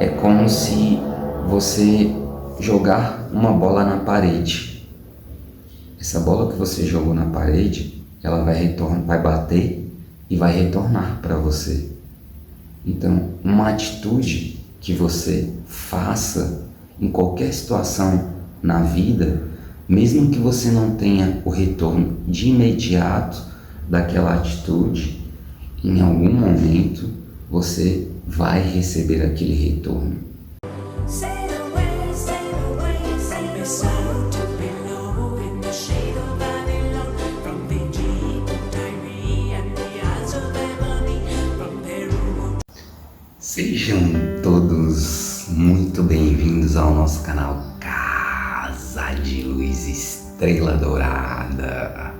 É como se você jogar uma bola na parede. Essa bola que você jogou na parede, ela vai bater e vai retornar para você. Então, uma atitude que você faça em qualquer situação na vida, mesmo que você não tenha o retorno de imediato daquela atitude, em algum momento você vai receber aquele retorno. Sejam todos muito bem-vindos ao nosso canal Casa de Luz Estrela Dourada.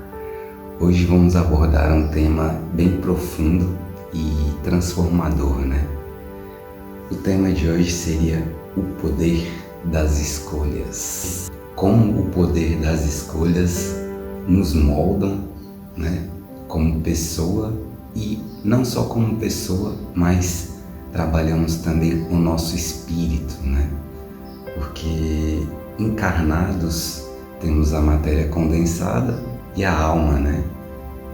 Hoje vamos abordar um tema bem profundo e transformador, né? O tema de hoje seria o poder das escolhas. Como o poder das escolhas nos moldam, né? Como pessoa, e não só como pessoa, mas trabalhamos também o nosso espírito, né? Porque encarnados temos a matéria condensada e a alma, né?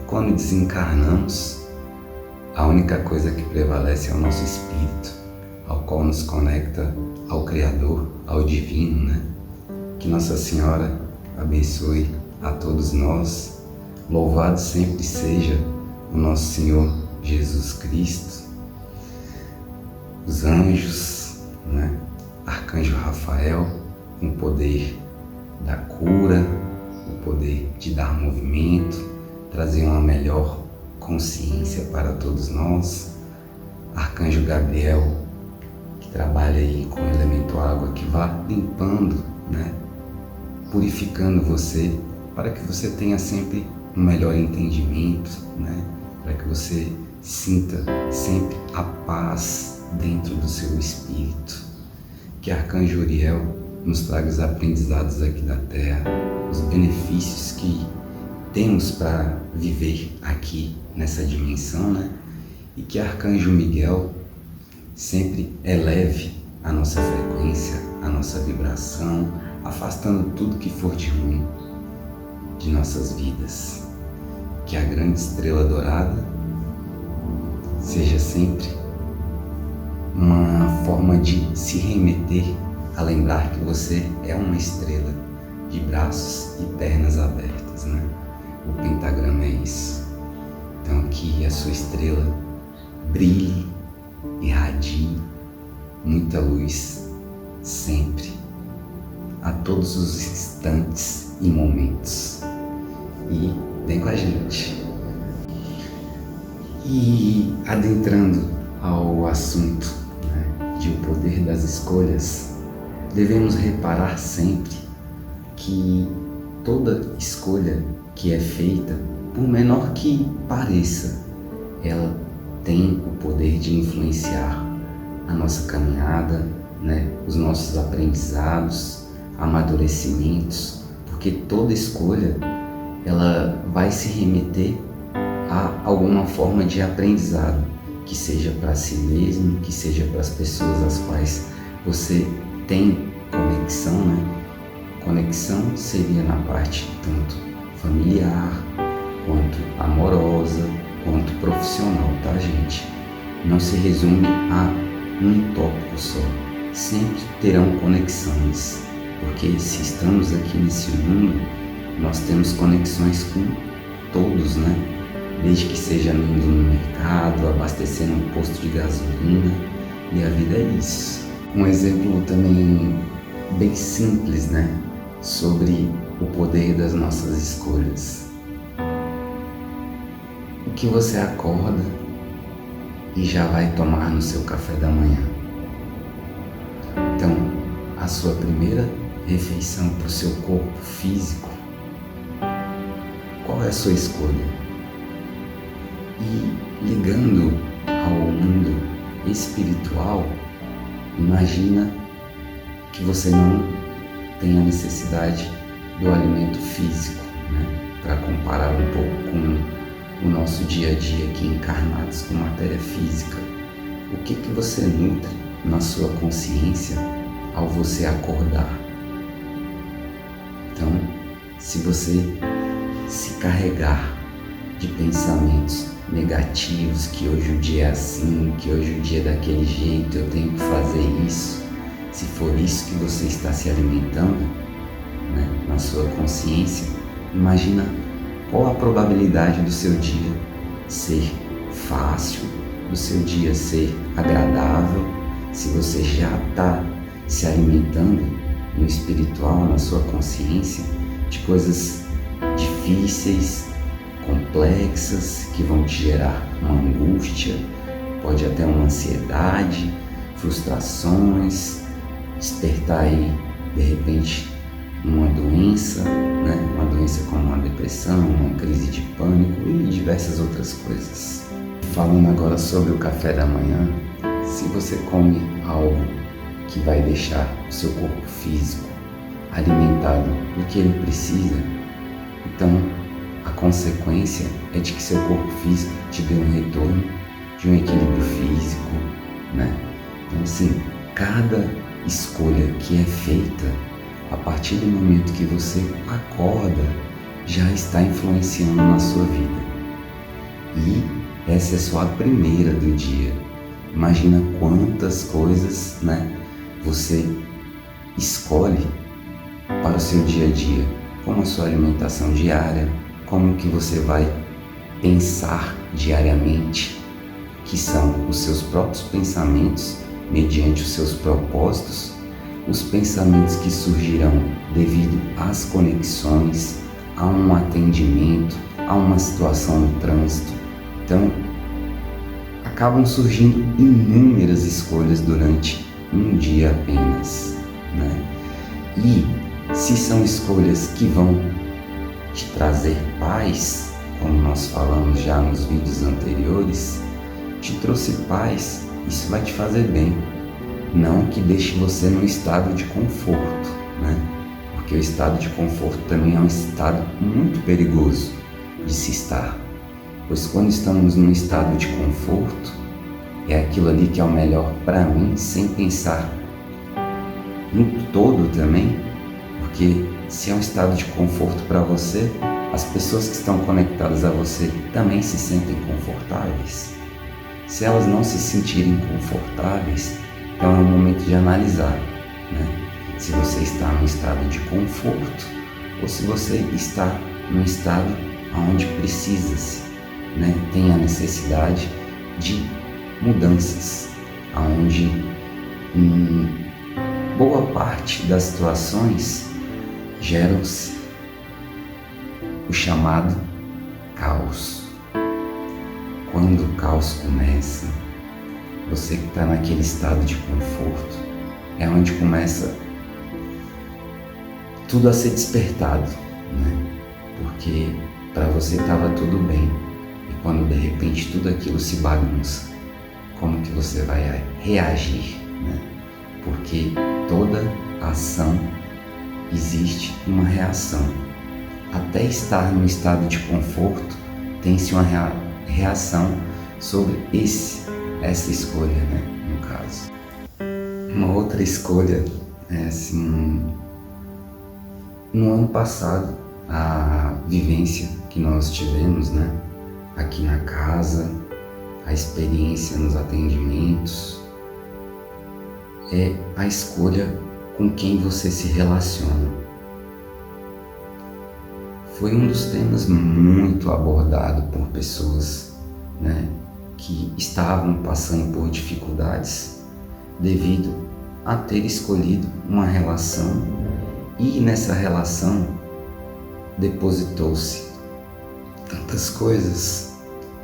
Quando desencarnamos, a única coisa que prevalece é o nosso espírito, ao qual nos conecta ao Criador, ao Divino, né? Que Nossa Senhora abençoe a todos nós. Louvado sempre seja o nosso Senhor Jesus Cristo, os anjos, né? Arcanjo Rafael, com o poder da cura, o poder de dar movimento, trazer uma melhor consciência para todos nós. Arcanjo Gabriel, que trabalha aí com o elemento água, que vá limpando, né? Purificando você, para que você tenha sempre um melhor entendimento, né? Para que você sinta sempre a paz dentro do seu espírito. Que Arcanjo Uriel nos traga os aprendizados aqui da Terra, os benefícios que temos para viver aqui nessa dimensão, né? E que Arcanjo Miguel sempre eleve a nossa frequência, a nossa vibração, afastando tudo que for de ruim de nossas vidas. Que a grande estrela dourada seja sempre uma forma de se remeter a lembrar que você é uma estrela de braços e pernas abertas, né? O pentagrama é isso. Então que a sua estrela brilhe, irradie muita luz sempre, a todos os instantes e momentos. E vem com a gente. E adentrando ao assunto, né, de o poder das escolhas, devemos reparar sempre que toda escolha que é feita, por menor que pareça, ela tem o poder de influenciar a nossa caminhada, né, os nossos aprendizados, amadurecimentos, porque toda escolha ela vai se remeter a alguma forma de aprendizado, que seja para si mesmo, que seja para as pessoas às quais você tem conexão, né? Conexão seria na parte tanto familiar, quanto amorosa, quanto profissional, tá, gente? Não se resume a um tópico só. Sempre terão conexões, porque se estamos aqui nesse mundo, nós temos conexões com todos, né? Desde que seja indo no mercado, abastecendo um posto de gasolina, e a vida é isso. Um exemplo também bem simples, né? Sobre o poder das nossas escolhas. O que você acorda e já vai tomar no seu café da manhã? Então, a sua primeira refeição para o seu corpo físico, qual é a sua escolha? E ligando ao mundo espiritual, imagina que você não tem a necessidade do alimento físico, né? Para comparar um pouco com o nosso dia a dia aqui encarnados com matéria física. O que você nutre na sua consciência ao você acordar. Então, se você se carregar de pensamentos negativos, que hoje o dia é assim, que hoje o dia é daquele jeito, eu tenho que fazer isso, se for isso que você está se alimentando, né, na sua consciência, imagina qual a probabilidade do seu dia ser fácil, do seu dia ser agradável, se você já está se alimentando no espiritual, na sua consciência, de coisas difíceis, complexas, que vão te gerar uma angústia, pode até uma ansiedade, frustrações, despertar aí, de repente, uma doença, né? Uma doença como uma depressão, uma crise de pânico e diversas outras coisas. Falando agora sobre o café da manhã, se você come algo que vai deixar o seu corpo físico alimentado do que ele precisa, então a consequência é de que seu corpo físico te dê um retorno de um equilíbrio físico, né? Então assim, cada escolha que é feita a partir do momento que você acorda já está influenciando na sua vida. E essa é só a primeira do dia. Imagina quantas coisas, né, você escolhe para o seu dia a dia, como a sua alimentação diária, como que você vai pensar diariamente, que são os seus próprios pensamentos mediante os seus propósitos, os pensamentos que surgirão devido às conexões, a um atendimento, a uma situação no trânsito. Então, acabam surgindo inúmeras escolhas durante um dia apenas, né? E se são escolhas que vão te trazer paz, como nós falamos já nos vídeos anteriores, te trouxe paz, isso vai te fazer bem. Não que deixe você num estado de conforto, né? Porque o estado de conforto também é um estado muito perigoso de se estar. Pois quando estamos num estado de conforto, é aquilo ali que é o melhor para mim, sem pensar no todo também, porque se é um estado de conforto para você, as pessoas que estão conectadas a você também se sentem confortáveis. Se elas não se sentirem confortáveis, então é o momento de analisar, né? Se você está num estado de conforto ou se você está num estado onde precisa-se, né? Tem a necessidade de mudanças, onde em boa parte das situações geram-se o chamado caos. Quando o caos começa, você que está naquele estado de conforto, é onde começa tudo a ser despertado, né? Porque para você estava tudo bem, e quando de repente tudo aquilo se bagunça, como que você vai reagir, né? Porque toda ação existe uma reação. Até estar no estado de conforto, tem-se uma reação sobre essa escolha, né, no caso. Uma outra escolha é assim, no ano passado, a vivência que nós tivemos, né, aqui na casa, a experiência nos atendimentos, é a escolha com quem você se relaciona. Foi um dos temas muito abordado por pessoas, né, que estavam passando por dificuldades devido a ter escolhido uma relação e nessa relação depositou-se tantas coisas,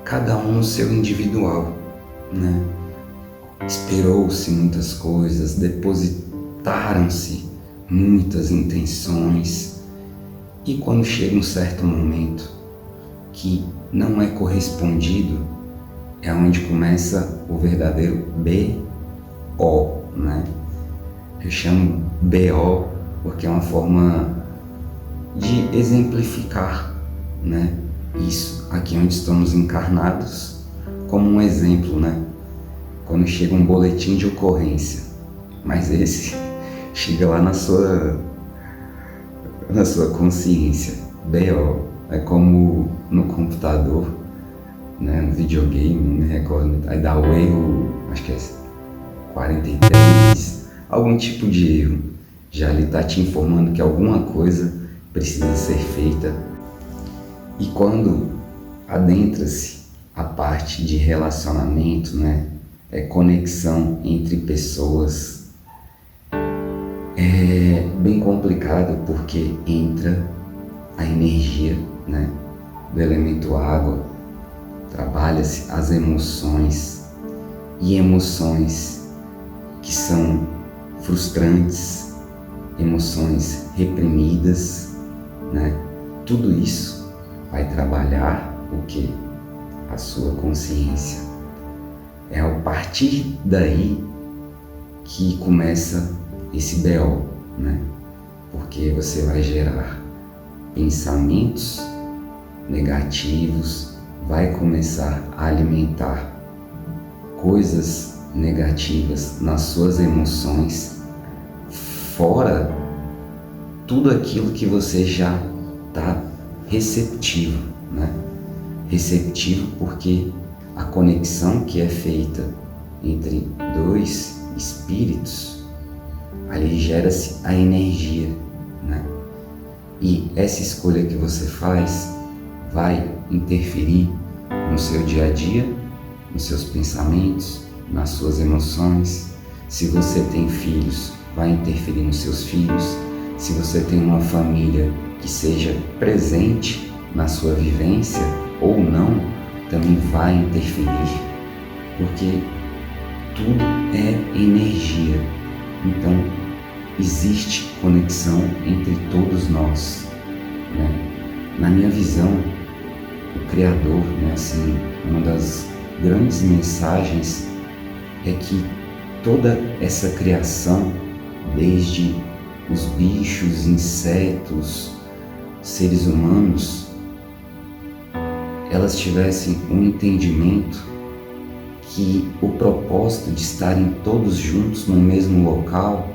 cada um no seu individual, né? Esperou-se muitas coisas, depositaram-se muitas intenções e quando chega um certo momento que não é correspondido, é onde começa o verdadeiro BO, né? Eu chamo BO porque é uma forma de exemplificar, né, isso aqui onde estamos encarnados como um exemplo, né? quando chega um boletim de ocorrência, mas esse chega lá na sua consciência. BO é como no computador, né, no videogame, não me recordo, aí dá o erro, acho que é 43, algum tipo de erro. Já ele está te informando que alguma coisa precisa ser feita. E quando adentra-se a parte de relacionamento, né, conexão entre pessoas, é bem complicado porque entra a energia, né, do elemento água, trabalha-se as emoções, e emoções que são frustrantes, emoções reprimidas, né? Tudo isso vai trabalhar o que? A sua consciência. É a partir daí que começa esse BO, né? Porque você vai gerar pensamentos negativos, vai começar a alimentar coisas negativas nas suas emoções, fora tudo aquilo que você já está receptivo, né? Receptivo porque a conexão que é feita entre dois espíritos, ali gera-se a energia, né? E essa escolha que você faz vai interferir no seu dia a dia, nos seus pensamentos, nas suas emoções. Se você tem filhos, vai interferir nos seus filhos. Se você tem uma família que seja presente na sua vivência ou não, também vai interferir, porque tudo é energia. Então, existe conexão entre todos nós, né? Na minha visão, o Criador, né, assim, uma das grandes mensagens é que toda essa criação, desde os bichos, insetos, seres humanos, elas tivessem um entendimento que o propósito de estarem todos juntos no mesmo local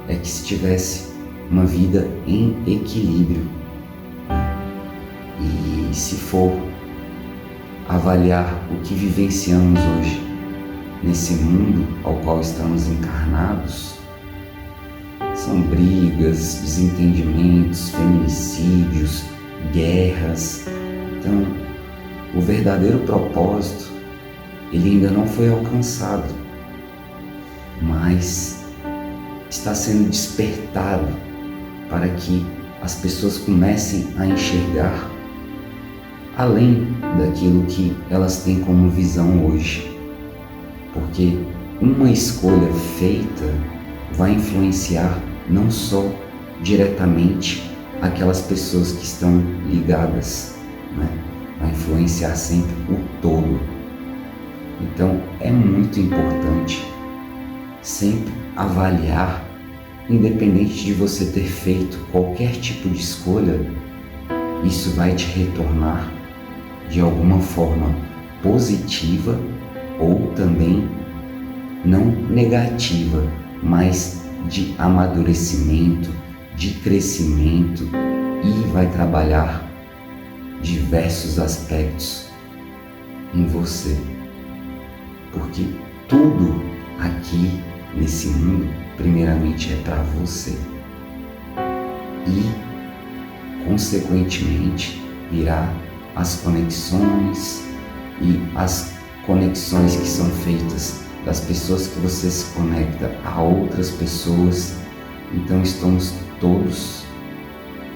é que se tivesse uma vida em equilíbrio. E se for avaliar o que vivenciamos hoje nesse mundo ao qual estamos encarnados, são brigas, desentendimentos, feminicídios, guerras. Então, o verdadeiro propósito, ele ainda não foi alcançado, mas está sendo despertado para que as pessoas comecem a enxergar além daquilo que elas têm como visão hoje. Porque uma escolha feita vai influenciar não só diretamente aquelas pessoas que estão ligadas, né? Vai influenciar sempre o todo. Então é muito importante sempre avaliar, independente de você ter feito qualquer tipo de escolha, isso vai te retornar de alguma forma positiva ou também não negativa, mas de amadurecimento, de crescimento, e vai trabalhar diversos aspectos em você. Porque tudo aqui nesse mundo, primeiramente, é para você. E, consequentemente, virá as conexões e as conexões que são feitas das pessoas que você se conecta a outras pessoas. Então estamos todos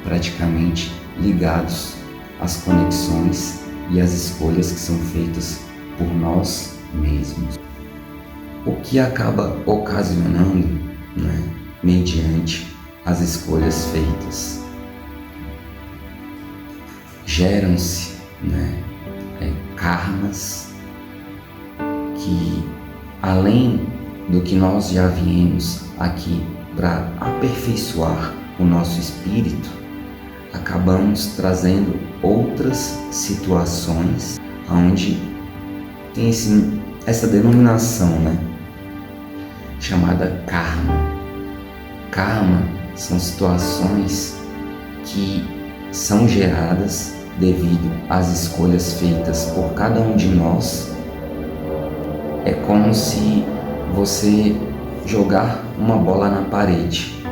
praticamente ligados às conexões e às escolhas que são feitas por nós mesmos. O que acaba ocasionando, né, mediante as escolhas feitas, geram-se, né, karmas que, além do que nós já viemos aqui para aperfeiçoar o nosso espírito, acabamos trazendo outras situações onde tem essa denominação, né, chamada karma. Karma são situações que são geradas devido às escolhas feitas por cada um de nós. É como se você jogar uma bola na parede.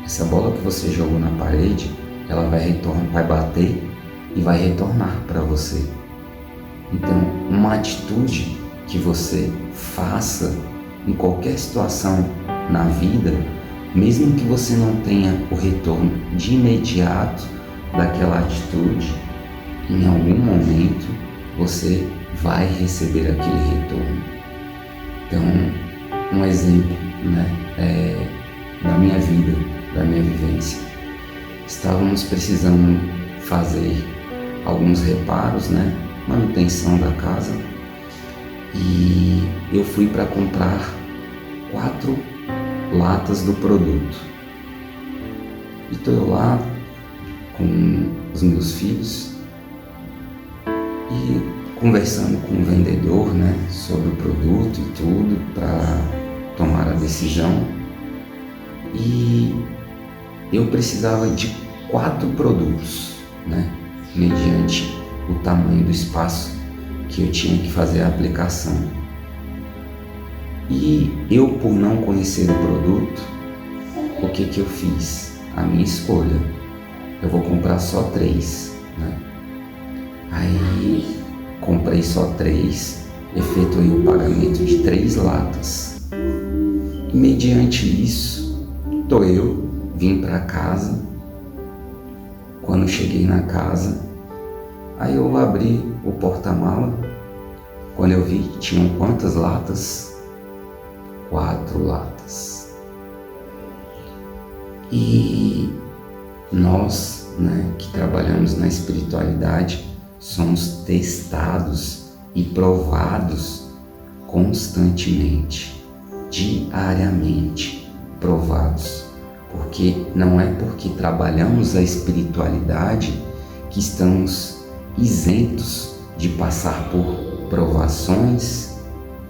Essa bola que você jogou na parede, ela vai bater e vai retornar para você. Então, uma atitude que você faça em qualquer situação na vida, mesmo que você não tenha o retorno de imediato daquela atitude, em algum momento você vai receber aquele retorno. Então, um exemplo, da minha vida, da minha vivência. Estávamos precisando fazer alguns reparos, manutenção da casa, e eu fui para comprar 4 latas do produto. E estou eu lá com os meus filhos e conversando com o vendedor, sobre o produto e tudo, para tomar a decisão. E eu precisava de 4 produtos, mediante o tamanho do espaço que eu tinha que fazer a aplicação. E eu, por não conhecer o produto, o que eu fiz? A minha escolha. Eu vou comprar só 3, Aí comprei só 3, efetuei o pagamento de 3 latas. E mediante isso, vim para casa. Quando cheguei na casa, aí eu abri o porta-mala. Quando eu vi, tinham quantas latas? 4 latas. E nós, que trabalhamos na espiritualidade, somos testados e provados constantemente, diariamente provados. Porque não é porque trabalhamos a espiritualidade que estamos isentos de passar por provações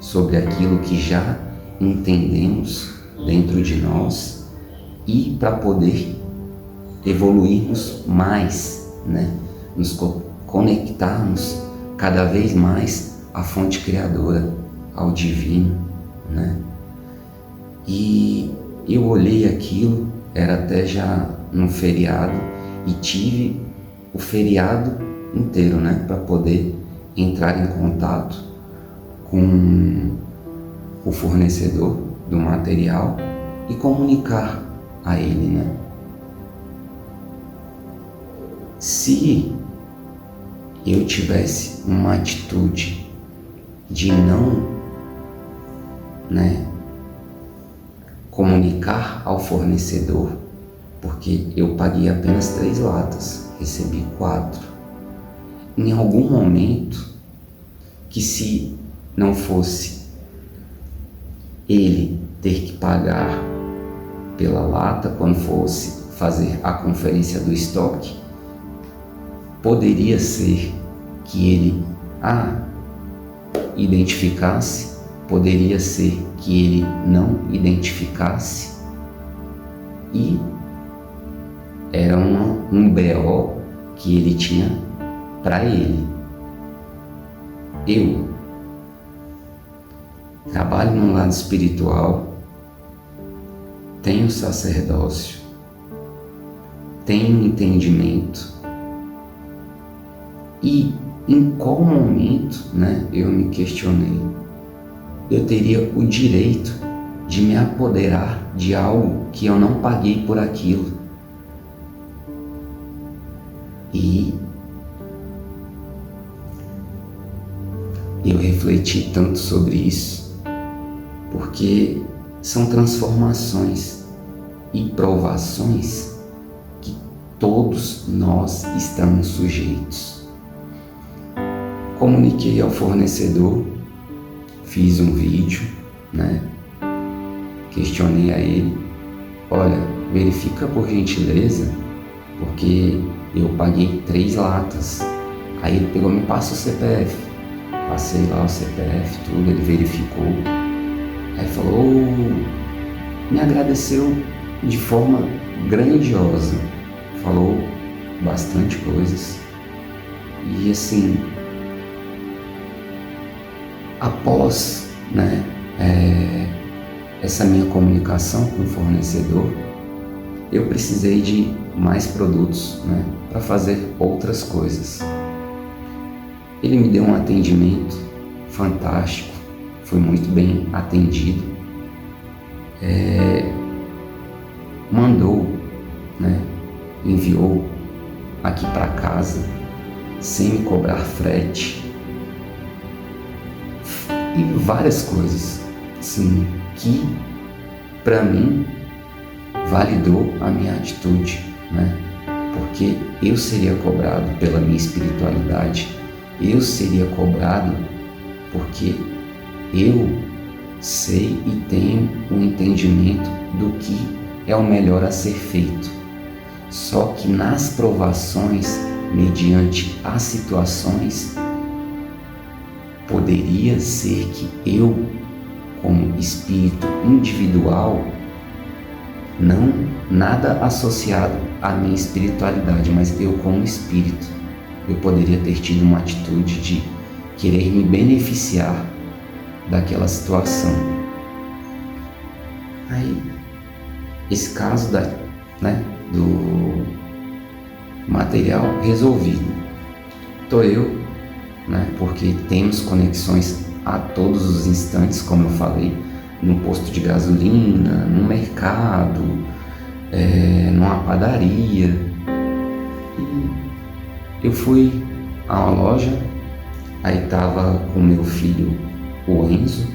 sobre aquilo que já entendemos dentro de nós, e para poder evoluirmos mais, nos conectarmos cada vez mais à fonte criadora, ao divino, E eu olhei aquilo, era até já no feriado, e tive o feriado inteiro, para poder entrar em contato com o fornecedor do material e comunicar a ele, Se eu tivesse uma atitude de não, comunicar ao fornecedor, porque eu paguei apenas 3 latas, recebi 4. Em algum momento, que se não fosse ele ter que pagar pela lata quando fosse fazer a conferência do estoque, poderia ser que ele identificasse, poderia ser que ele não identificasse, e era um BO que ele tinha para ele. Eu trabalho no lado espiritual, tenho sacerdócio, tenho entendimento, e em qual momento, eu me questionei, eu teria o direito de me apoderar de algo que eu não paguei por aquilo. E eu refleti tanto sobre isso, porque são transformações e provações que todos nós estamos sujeitos. Comuniquei ao fornecedor, fiz um vídeo, questionei a ele, olha, verifica por gentileza, porque eu paguei 3 latas. Aí ele pegou, me passa o CPF, passei lá o CPF, tudo, ele verificou, aí falou, me agradeceu de forma grandiosa, falou bastante coisas, e assim, após, né, essa minha comunicação com o fornecedor, eu precisei de mais produtos, né, para fazer outras coisas. Ele me deu um atendimento fantástico, fui muito bem atendido, mandou, né, enviou aqui para casa sem me cobrar frete e várias coisas, assim, que para mim validou a minha atitude, né? Porque eu seria cobrado pela minha espiritualidade, eu seria cobrado porque eu sei e tenho um entendimento do que é o melhor a ser feito. Só que nas provações, mediante as situações, poderia ser que eu, como espírito individual, não nada associado à minha espiritualidade, mas eu como espírito, eu poderia ter tido uma atitude de querer me beneficiar daquela situação. Aí, esse caso do material resolvido. Tô eu, né, porque temos conexões a todos os instantes, como eu falei, no posto de gasolina, no mercado, numa padaria. E eu fui a uma loja, aí tava com meu filho, o Enzo.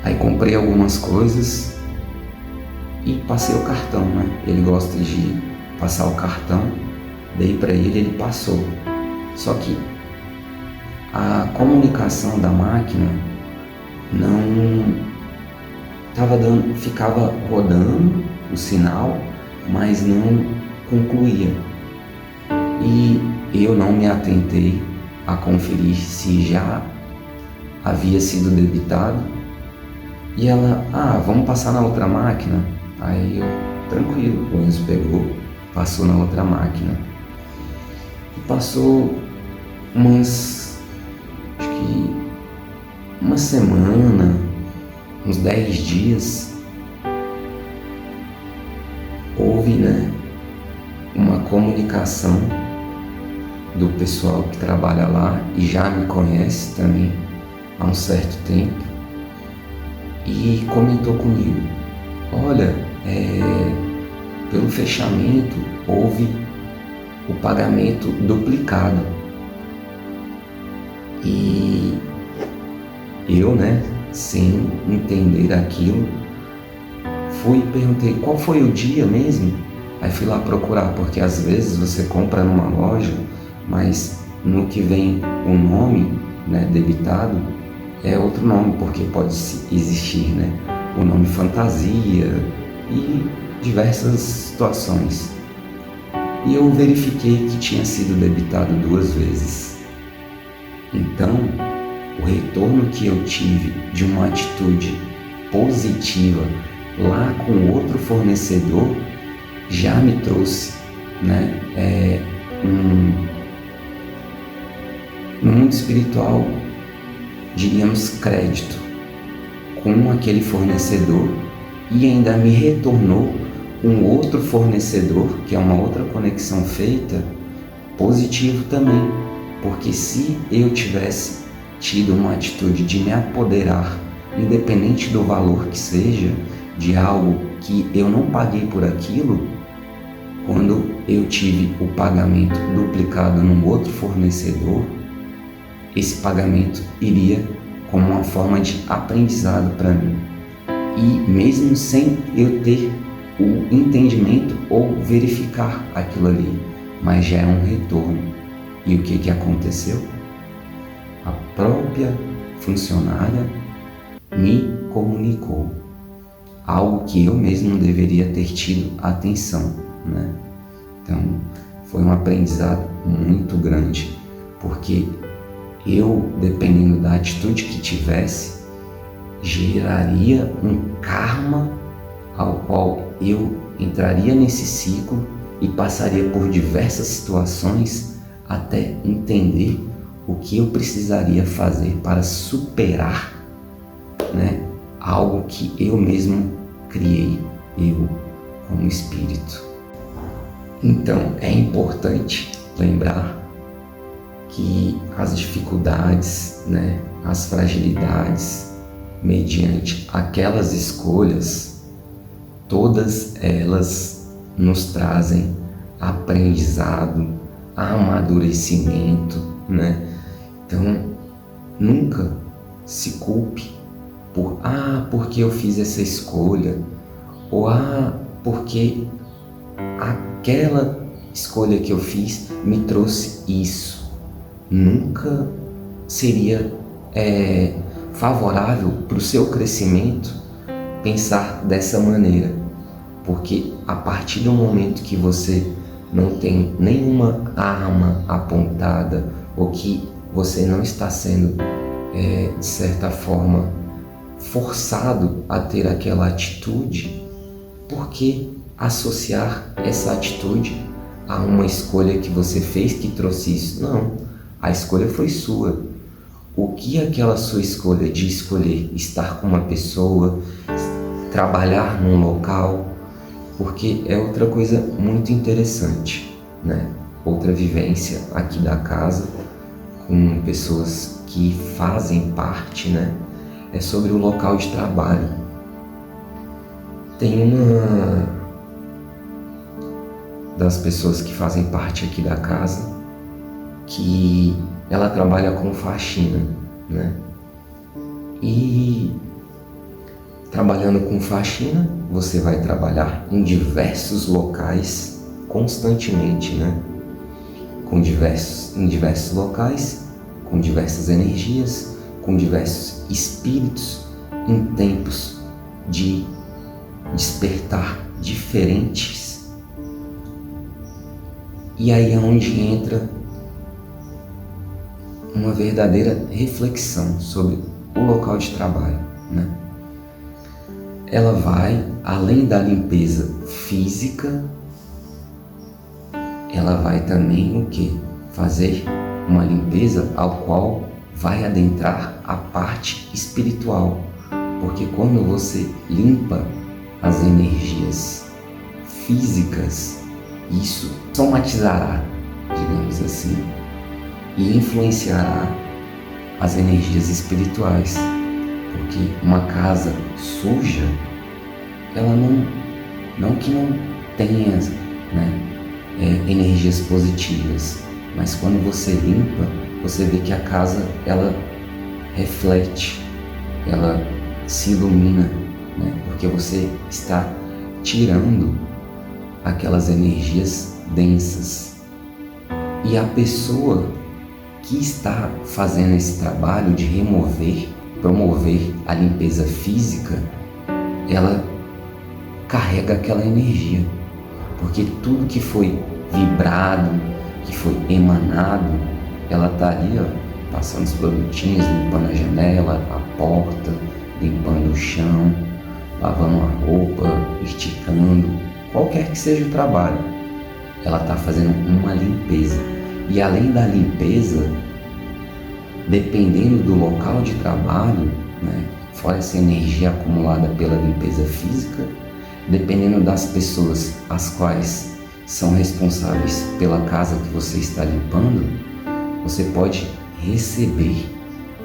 Aí comprei algumas coisas e passei o cartão, né? Ele gosta de passar o cartão, dei para ele, ele passou. Só que a comunicação da máquina não ficava rodando o sinal, mas não concluía. E eu não me atentei a conferir se já havia sido debitado. E ela, vamos passar na outra máquina? Aí eu, tranquilo, o Enzo pegou, passou na outra máquina. E passou acho que uma semana, uns 10 dias, houve, né, uma comunicação do pessoal que trabalha lá e já me conhece também há um certo tempo, e comentou comigo, olha, pelo fechamento houve o pagamento duplicado. E eu, né, sem entender aquilo, fui e perguntei qual foi o dia mesmo. Aí fui lá procurar, porque às vezes você compra numa loja, mas no que vem o nome, né, debitado, é outro nome, porque pode existir, né, o nome fantasia e diversas situações. E eu verifiquei que tinha sido debitado 2 vezes. Então, o retorno que eu tive de uma atitude positiva lá com outro fornecedor já me trouxe, né, no mundo espiritual, diríamos, crédito com aquele fornecedor, e ainda me retornou um outro fornecedor, que é uma outra conexão feita, positivo também, porque se eu tivesse tido uma atitude de me apoderar, independente do valor que seja, de algo que eu não paguei por aquilo, quando eu tive o pagamento duplicado num outro fornecedor, esse pagamento iria como uma forma de aprendizado para mim. E mesmo sem eu ter o entendimento ou verificar aquilo ali, mas já é um retorno. E o que aconteceu? A própria funcionária me comunicou algo que eu mesmo não deveria ter tido atenção, Então, foi um aprendizado muito grande, porque eu, dependendo da atitude que tivesse, geraria um karma ao qual eu entraria nesse ciclo e passaria por diversas situações até entender o que eu precisaria fazer para superar, né, algo que eu mesmo criei, eu como espírito. Então é importante lembrar que as dificuldades, né, as fragilidades, mediante aquelas escolhas, todas elas nos trazem aprendizado, amadurecimento, né? Então, nunca se culpe por porque eu fiz essa escolha, ou porque aquela escolha que eu fiz me trouxe isso. Nunca seria favorável para o seu crescimento pensar dessa maneira, porque a partir do momento que você não tem nenhuma arma apontada, ou que você não está sendo, de certa forma, forçado a ter aquela atitude, por que associar essa atitude a uma escolha que você fez que trouxe isso? Não, a escolha foi sua. O que aquela sua escolha de escolher estar com uma pessoa, trabalhar num local, porque é outra coisa muito interessante, né? Outra vivência aqui da casa com pessoas que fazem parte, né? É sobre o local de trabalho. Tem uma das pessoas que fazem parte aqui da casa que ela trabalha com faxina, né? E trabalhando com faxina, você vai trabalhar em diversos locais constantemente, né? Em diversos locais, com diversas energias, com diversos espíritos, em tempos de despertar diferentes. E aí é onde entra uma verdadeira reflexão sobre o local de trabalho, né? Ela vai, além da limpeza física, ela vai também o quê? Fazer uma limpeza ao qual vai adentrar a parte espiritual, porque quando você limpa as energias físicas, isso somatizará, digamos assim, e influenciará as energias espirituais, porque uma casa suja, ela não que não tenha, né, energias positivas, mas quando você limpa, você vê que a casa ela reflete, ela se ilumina, né, porque você está tirando aquelas energias densas. E a pessoa que está fazendo esse trabalho de promover a limpeza física, ela carrega aquela energia, porque tudo que foi vibrado, que foi emanado, ela está ali, ó, passando os produtinhos, limpando a janela, a porta, limpando o chão, lavando a roupa, esticando, qualquer que seja o trabalho, ela está fazendo uma limpeza. E além da limpeza, dependendo do local de trabalho, né, fora essa energia acumulada pela limpeza física, dependendo das pessoas as quais são responsáveis pela casa que você está limpando, você pode receber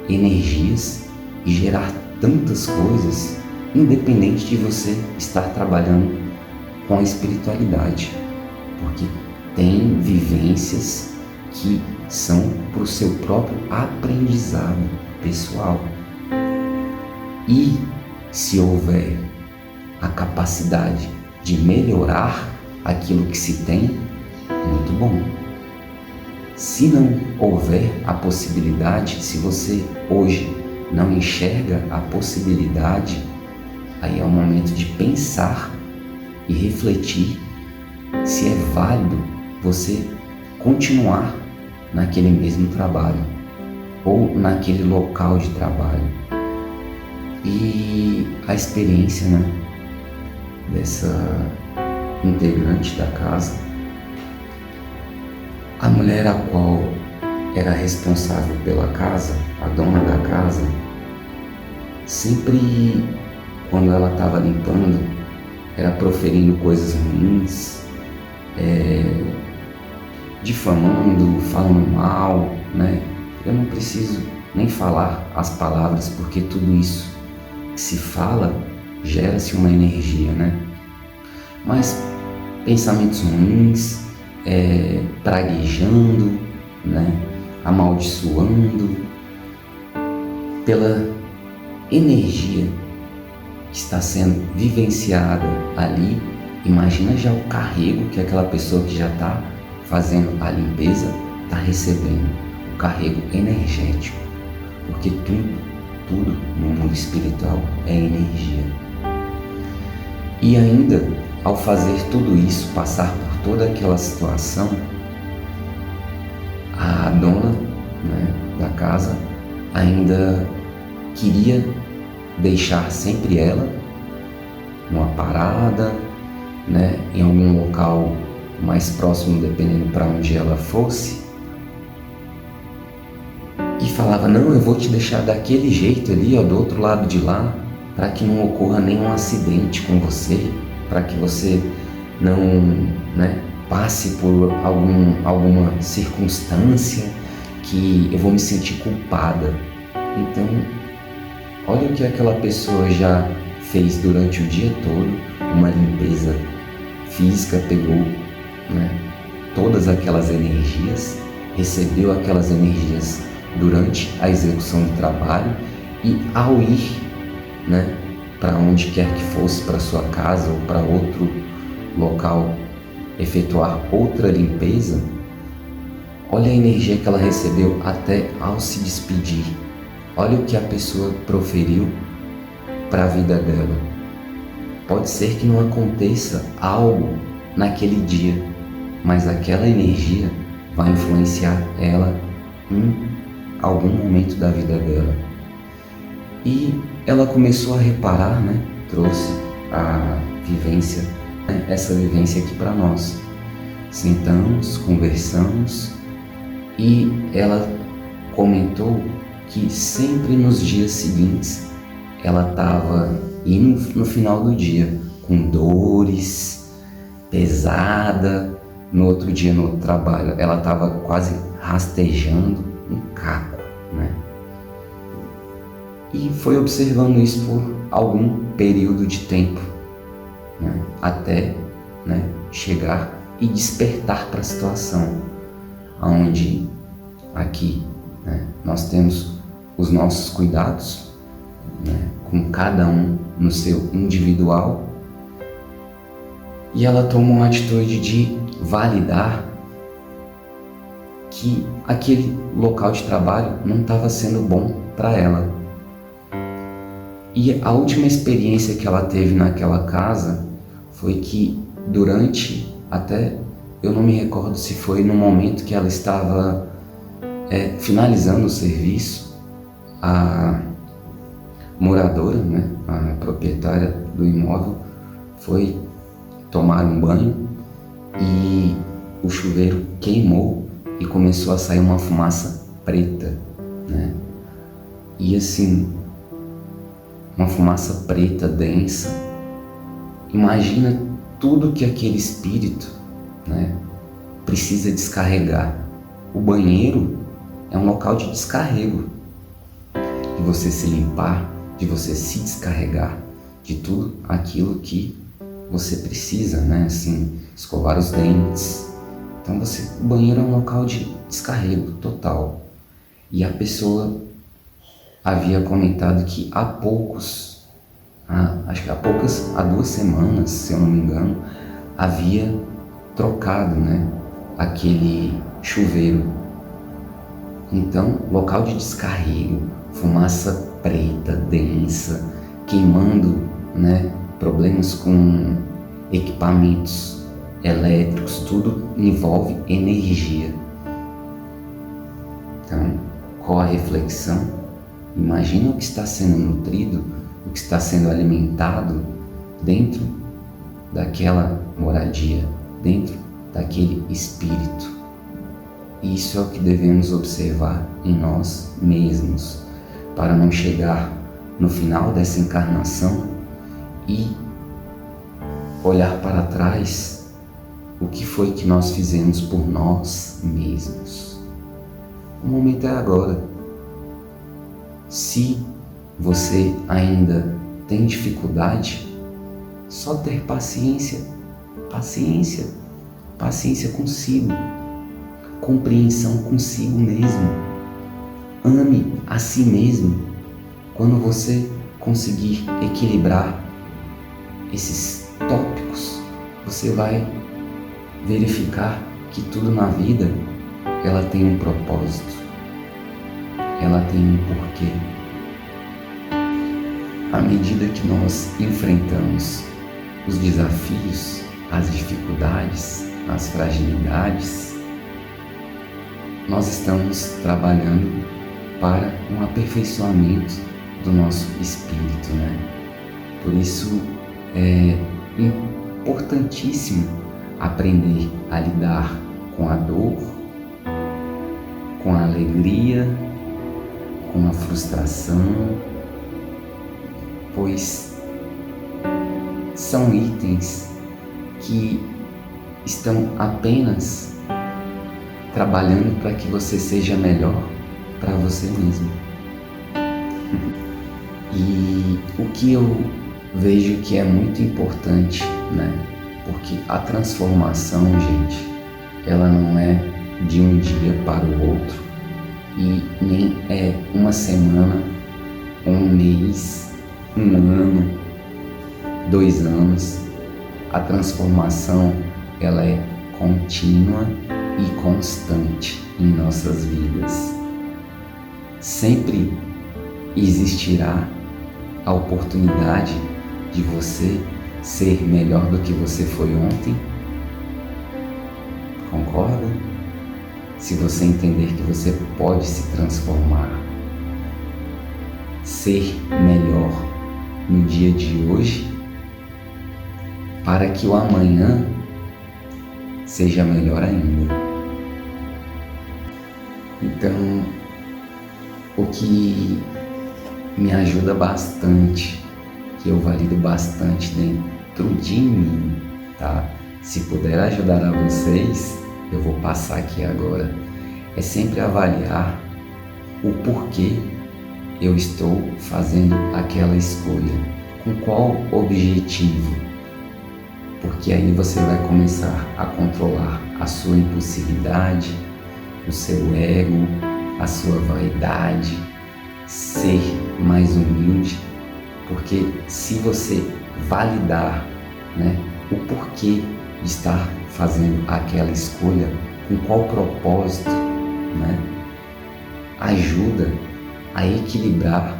energias e gerar tantas coisas, independente de você estar trabalhando com a espiritualidade, porque tem vivências que são para o seu próprio aprendizado pessoal. E se houver a capacidade de melhorar aquilo que se tem, muito bom. Se não houver a possibilidade, se você hoje não enxerga a possibilidade, aí é o momento de pensar e refletir se é válido você continuar naquele mesmo trabalho. ou naquele local de trabalho. E a experiência, né, dessa integrante da casa, a mulher a qual era responsável pela casa, a dona da casa, sempre quando ela estava limpando, era proferindo coisas ruins, difamando, falando mal, né? Eu não preciso nem falar as palavras, porque tudo isso que se fala gera-se uma energia, né? Mas pensamentos ruins, praguejando, né? Amaldiçoando, pela energia que está sendo vivenciada ali. Imagina já o carrego que aquela pessoa que já está fazendo a limpeza está recebendo, o carrego energético, porque tudo no mundo espiritual é energia. E ainda, ao fazer tudo isso, passar por toda aquela situação, a dona, né, da casa ainda queria deixar sempre ela numa parada, né, em algum local mais próximo, dependendo para onde ela fosse, e falava: não, eu vou te deixar daquele jeito ali, ó, do outro lado de lá, para que não ocorra nenhum acidente com você, para que você não, né, passe por alguma circunstância que eu vou me sentir culpada. Então, olha o que aquela pessoa já fez durante o dia todo, uma limpeza física, pegou, né, todas aquelas energias, recebeu aquelas energias durante a execução do trabalho, e ao ir, né, para onde quer que fosse, para sua casa ou para outro local, efetuar outra limpeza, olha a energia que ela recebeu até ao se despedir. Olha o que a pessoa proferiu para a vida dela. Pode ser que não aconteça algo naquele dia, mas aquela energia vai influenciar ela em algum momento da vida dela. E ela começou a reparar, né? Trouxe a vivência, né? Essa vivência aqui para nós. Sentamos, conversamos, e ela comentou que sempre nos dias seguintes ela estava indo no final do dia com dores, pesada. No outro dia, no trabalho, ela estava quase rastejando um caco, né? E foi observando isso por algum período de tempo, né? Até, né, chegar e despertar para a situação, onde aqui, né, nós temos os nossos cuidados, né, com cada um no seu individual, e ela tomou uma atitude de validar que aquele local de trabalho não estava sendo bom para ela. E a última experiência que ela teve naquela casa foi que durante, até eu não me recordo se foi no momento que ela estava finalizando o serviço, a moradora, né, a proprietária do imóvel, foi tomar um banho e o chuveiro queimou e começou a sair uma fumaça preta, né? E assim, uma fumaça preta, densa. Imagina tudo que aquele espírito, né, precisa descarregar. O banheiro é um local de descarrego, de você se limpar, de você se descarregar de tudo aquilo que você precisa, né? Assim, escovar os dentes. Então o banheiro é um local de descarrego total. E a pessoa havia comentado que há 2 semanas, se eu não me engano, havia trocado, né, aquele chuveiro. Então, local de descarrego, fumaça preta, densa, queimando, né, problemas com equipamentos elétricos, tudo envolve energia. Então, qual a reflexão? Imagina o que está sendo nutrido, o que está sendo alimentado dentro daquela moradia, dentro daquele espírito. Isso é o que devemos observar em nós mesmos, para não chegar no final dessa encarnação e olhar para trás o que foi que nós fizemos por nós mesmos. O momento é agora. Se você ainda tem dificuldade, só ter paciência consigo, compreensão consigo mesmo. Ame a si mesmo. Quando você conseguir equilibrar esses tópicos, você vai verificar que tudo na vida ela tem um propósito, ela tem um porquê. À medida que nós enfrentamos os desafios, as dificuldades, as fragilidades, nós estamos trabalhando para um aperfeiçoamento do nosso espírito, né? Por isso é importantíssimo aprender a lidar com a dor, com a alegria, com a frustração, pois são itens que estão apenas trabalhando para que você seja melhor para você mesmo. E o que eu vejo que é muito importante, né? Porque a transformação, gente, ela não é de um dia para o outro e nem é uma semana, um mês, um ano, 2 anos. A transformação, ela é contínua e constante em nossas vidas. Sempre existirá a oportunidade de você ser melhor do que você foi ontem. Concorda? Se você entender que você pode se transformar, ser melhor no dia de hoje, para que o amanhã seja melhor ainda. Então, o que me ajuda bastante, que eu valido bastante dentro de mim, tá? Se puder ajudar a vocês, eu vou passar aqui agora, é sempre avaliar o porquê eu estou fazendo aquela escolha, com qual objetivo, porque aí você vai começar a controlar a sua impulsividade, o seu ego, a sua vaidade, ser mais humilde, porque se você validar, né, o porquê de estar fazendo aquela escolha, com qual propósito, né, ajuda a equilibrar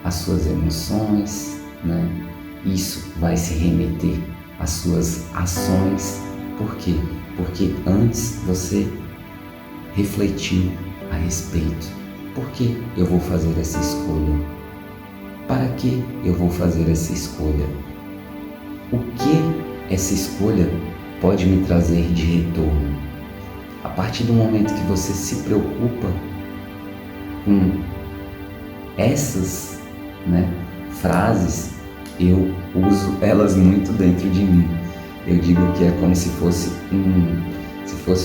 as suas emoções, né? Isso vai se remeter às suas ações. Por quê? Porque antes você refletiu a respeito. Por que eu vou fazer essa escolha? Para que eu vou fazer essa escolha? O que essa escolha pode me trazer de retorno? A partir do momento que você se preocupa com essas, né, frases, eu uso elas muito dentro de mim. Eu digo que é como se fosse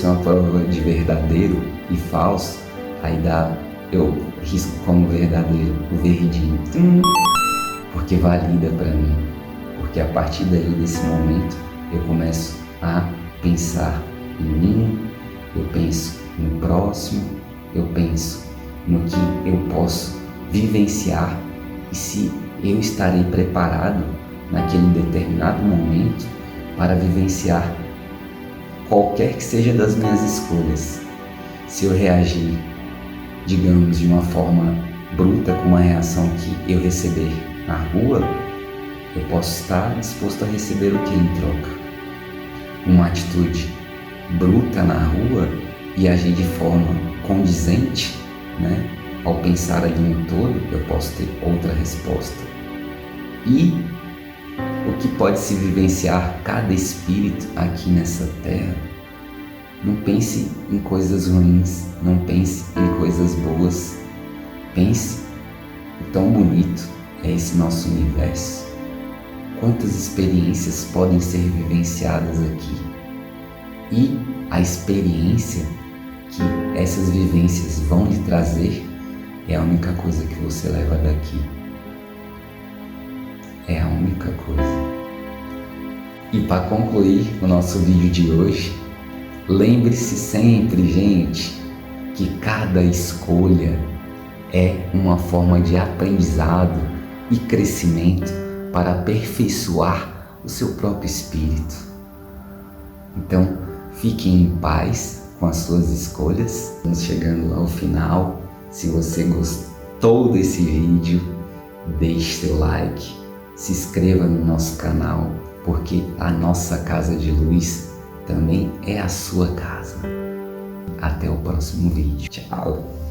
uma prova de verdadeiro e falso, aí eu risco como verdadeiro o verdinho, porque valida para mim, porque a partir daí, desse momento, eu começo a pensar em mim, eu penso no próximo, eu penso no que eu posso vivenciar e se eu estarei preparado naquele determinado momento para vivenciar qualquer que seja das minhas escolhas. Se eu reagir, digamos, de uma forma bruta com uma reação que eu receber na rua, eu posso estar disposto a receber o que em troca? Uma atitude bruta na rua e agir de forma condizente né? Ao pensar ali no todo, eu posso ter outra resposta. E o que pode se vivenciar cada espírito aqui nessa terra, não pense em coisas ruins, não pense em coisas boas. Pense o tão bonito é esse nosso universo. Quantas experiências podem ser vivenciadas aqui. E a experiência que essas vivências vão lhe trazer é a única coisa que você leva daqui. É a única coisa. E para concluir o nosso vídeo de hoje, lembre-se sempre, gente, que cada escolha é uma forma de aprendizado e crescimento para aperfeiçoar o seu próprio espírito. Então, fiquem em paz com as suas escolhas. Estamos chegando ao final. Se você gostou desse vídeo, deixe seu like, se inscreva no nosso canal, porque a nossa casa de luz também é a sua casa. Até o próximo vídeo. Tchau!